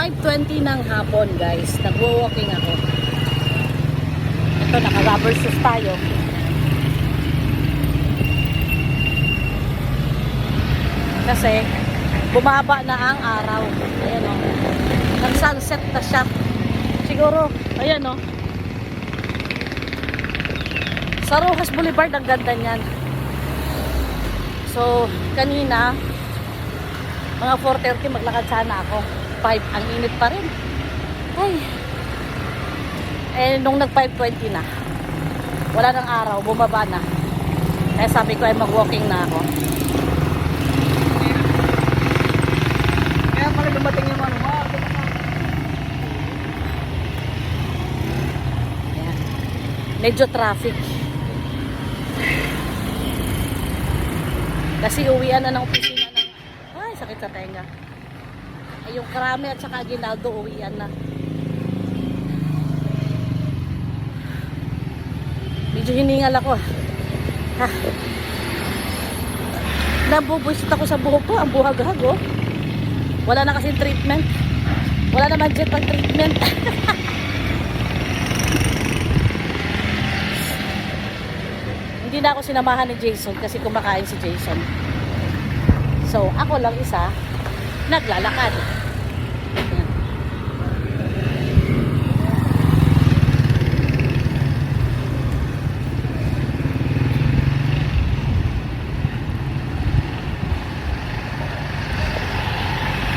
5:20 ng hapon guys, nagwo-walking ako. Ito, naka-rubber shoes tayo. Kasi bumaba na ang araw. Ayan o, nag-sunset na siya siguro. Ayan o, sa Rojas Boulevard ang ganda niyan. So kanina mga 4:30 maglakad sana ako. 5, ang init pa rin. Ay. Eh, nung nag 5:20 na, wala nang araw, bumaba na. Kaya sabi ko ay mag-walking na ako. Kaya pala dumating yung ano. Ayan. Medyo traffic. Kasi uwian na ng opisina ng... Ay, sakit sa tenga. Ay, yung Krame at saka Aguinaldo, uwian na. Medyo hiningal ako. Ha. Nabubuisit ako sa buhok ko. Ang buhag-hag, oh. Wala na kasing treatment. Wala na budget pag treatment. Hindi na ako sinamahan ni Jason kasi kumakain si Jason. So, ako lang isa, naglalakad. Ayan.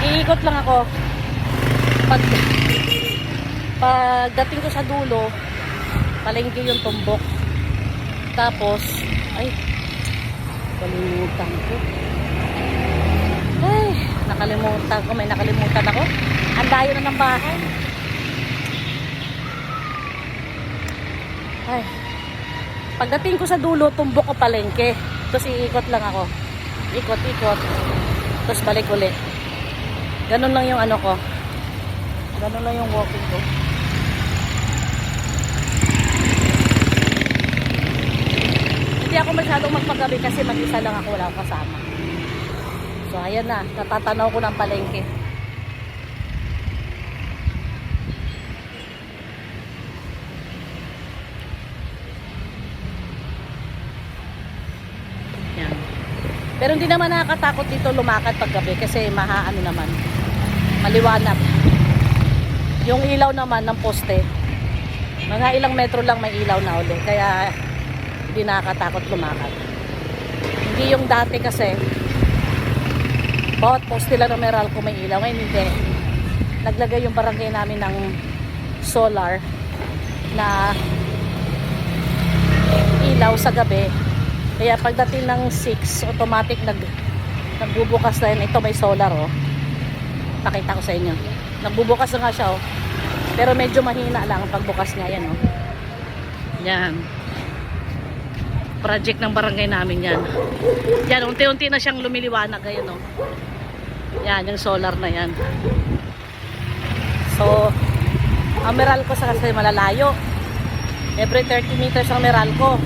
Iikot lang ako. Pagdating ko sa dulo, palengke yung tumbok. Tapos, ay, kalimutan ko. Ay, nakalimutan ko. May nakalimutan ako. Ang layo na ng bahay. Ay, pagdating ko sa dulo, tumbok ko palengke. Tapos iikot lang ako. Ikot. Tapos balik ulit. Ganun lang yung ano ko. Ganun lang yung walking ko. Hindi ako masyadong magpagabi kasi mag-isa lang ako, wala akong kasama. So ayan na, natatanaw ko ng palengke. Yan. Pero hindi naman nakakatakot dito lumakad paggabi kasi mahaano naman, maliwanag. Yung ilaw naman ng poste, mga ilang metro lang may ilaw na uli, kaya hindi nakakatakot lumakad. Hindi yung dati kasi bawat poste lang ng Meralco may ilaw. Ngayon hindi. Naglagay yung barangay namin ng solar na ilaw sa gabi. Kaya pagdating ng 6, automatic nagbubukas na yun. Ito may solar, oh. Pakita ko sa inyo. Nagbubukas na nga siya, oh. Pero medyo mahina lang ang pagbukas niya. Yan, oh. Yan. Project ng barangay namin yan. Yan, unti-unti na siyang lumiliwanag. Ayan, oh. Yan, yung solar na yan. So, ang Meralco sa kasi malalayo. Every 30 meters ang Meralco.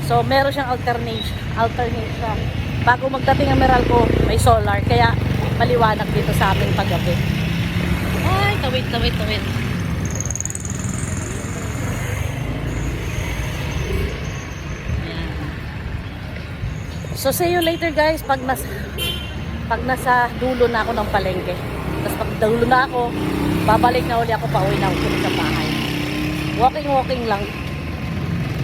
So, meron siyang alternate siya. Bago magdating ang Meralco, may solar. Kaya, maliwanag dito sa amin paggabi. Ay, tawid. So see you later guys pag nasa dulo na ako ng palengke. Tapos pag dulo na ako, babalik na uli ako, pauwi na ako sa bahay. Walking lang.